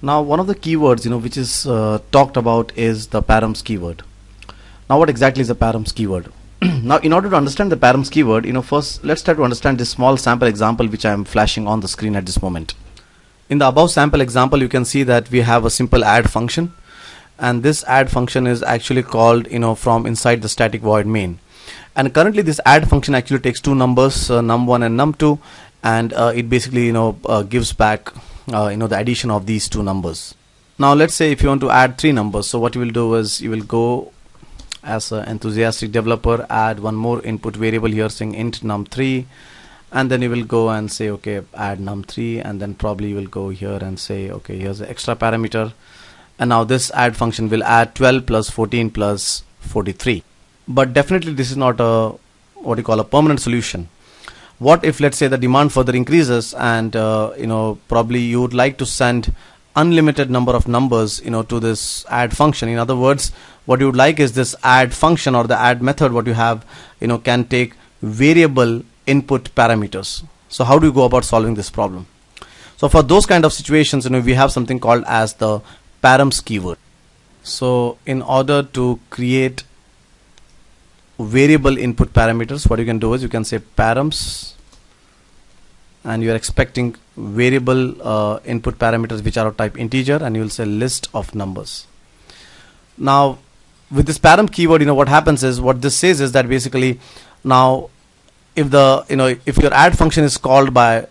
Now, one of the keywords which is talked about is the params keyword. Now, what exactly is a params keyword? Now, in order to understand the params keyword, first let's try to understand this small sample example which I am flashing on the screen at this moment. In the above sample example, you can see that we have a simple add function, and this add function is actually called from inside the static void main. And currently this add function actually takes two numbers, num1 and num2, and it basically gives back the addition of these two numbers. Now let's say if you want to add three numbers, so what you will do is you will go as an enthusiastic developer, add one more input variable here saying int num3, and then you will go and say okay, add num3, and then probably you will go here and say okay, here's the extra parameter, and now this add function will add 12 plus 14 plus 43. But definitely this is not a what you call a permanent solution. What if, let's say, the demand further increases and probably you would like to send unlimited number of numbers to this add function. In other words, what you would like is this add function or the add method what you have can take variable input parameters. So how do you go about solving this problem? So for those kind of situations we have something called as the params keyword. So in order to create variable input parameters, what you can do is you can say params, and you are expecting variable input parameters which are of type integer, and you will say list of numbers. Now with this param keyword, what happens is, what this says is that basically now if the if your add function is called by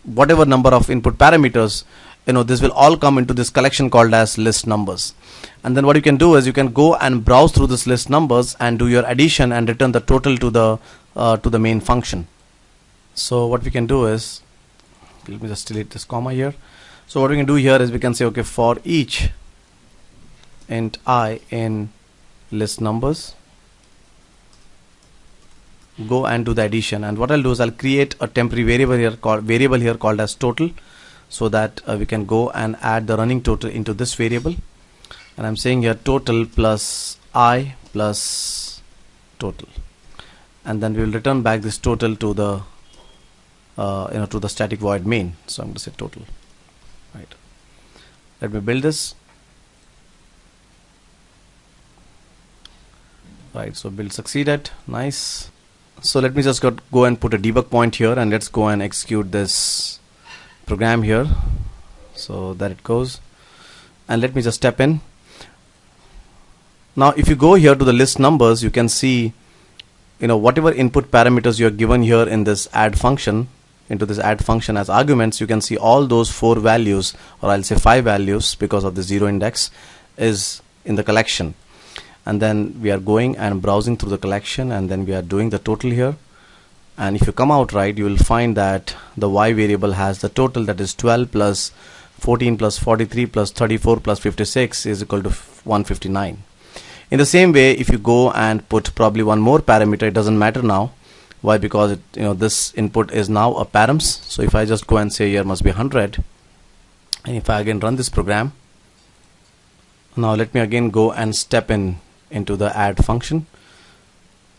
whatever number of input parameters, this will all come into this collection called as list numbers. And then what you can do is you can go and browse through this list numbers and do your addition and return the total to the main function. So what we can do is, let me just delete this comma here. So what we can do here is we can say okay, for each int I in list numbers, go and do the addition. And what I'll do is I'll create a temporary variable here called as total, so that we can go and add the running total into this variable. And I'm saying here total plus I plus total, and then we will return back this total to the to the static void main. So I'm going to say total. Right. Let me build this. Right. So build succeeded. Nice. So let me just go and put a debug point here, and let's go and execute this program here. So there it goes. And let me just step in. Now if you go here to the list numbers, you can see whatever input parameters you are given here in this add function, into this add function as arguments, you can see all those 4 values, or I'll say 5 values because of the 0 index, is in the collection. And then we are going and browsing through the collection, and then we are doing the total here. And if you come out right, you will find that the y variable has the total, that is 12 plus 14 plus 43 plus 34 plus 56 is equal to 159. In the same way, if you go and put probably one more parameter, it doesn't matter now. Why? Because this input is now a params. So if I just go and say here must be 100, and if I again run this program, now let me again go and step into the add function.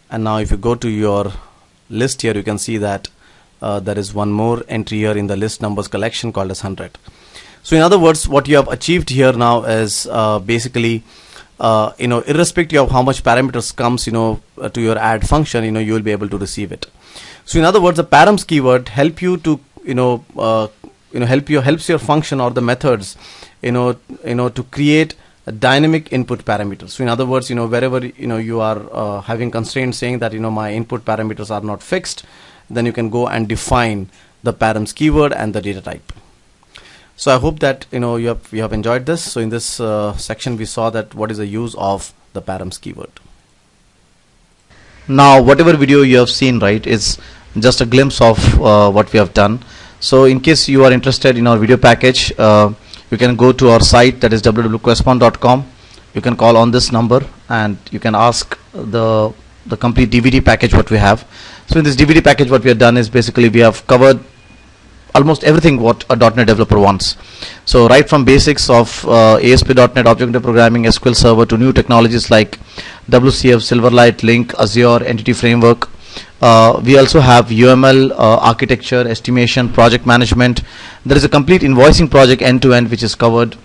And now if you go to your list here, you can see that there is one more entry here in the list numbers collection called as 100. So in other words, what you have achieved here now is basically irrespective of how much parameters comes to your add function, you will be able to receive it. So in other words, the params keyword help you to helps your function or the methods to create a dynamic input parameters. So in other words, wherever you are having constraints saying that my input parameters are not fixed, then you can go and define the params keyword and the data type. So I hope that you have enjoyed this. So in this section we saw that what is the use of the params keyword. Now whatever video you have seen, right, is just a glimpse of what we have done. So in case you are interested in our video package, you can go to our site, that is www.questpon.com. You can call on this number and you can ask the complete DVD package what we have. So in this DVD package what we have done is basically we have covered almost everything what a .NET developer wants. So right from basics of ASP.NET, Object-Oriented Programming, SQL Server, to new technologies like WCF, Silverlight, Link, Azure, Entity Framework, We also have UML, architecture, estimation, project management. There is a complete invoicing project end to end which is covered,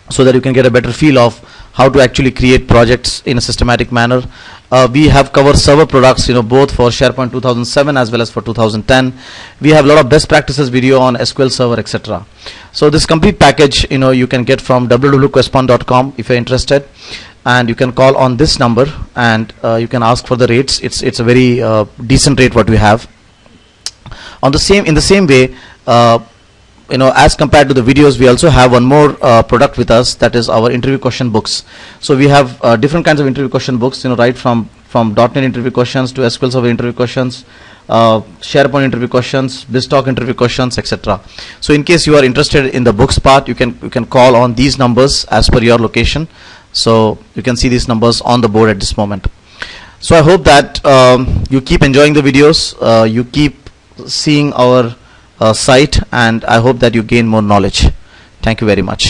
so that you can get a better feel of how to actually create projects in a systematic manner. We have covered server products, both for SharePoint 2007 as well as for 2010. We have a lot of best practices video on SQL Server, etc. So this complete package, you can get from www.questpon.com if you're interested, and you can call on this number and you can ask for the rates. It's a very decent rate what we have. In the same way, as compared to the videos, we also have one more product with us, that is our interview question books. So we have different kinds of interview question books, right from .NET interview questions to SQL Server interview questions, SharePoint interview questions, BizTalk interview questions, etc. So in case you are interested in the books part, you can call on these numbers as per your location. So you can see these numbers on the board at this moment. So I hope that you keep enjoying the videos, you keep seeing our site, and I hope that you gain more knowledge. Thank you very much.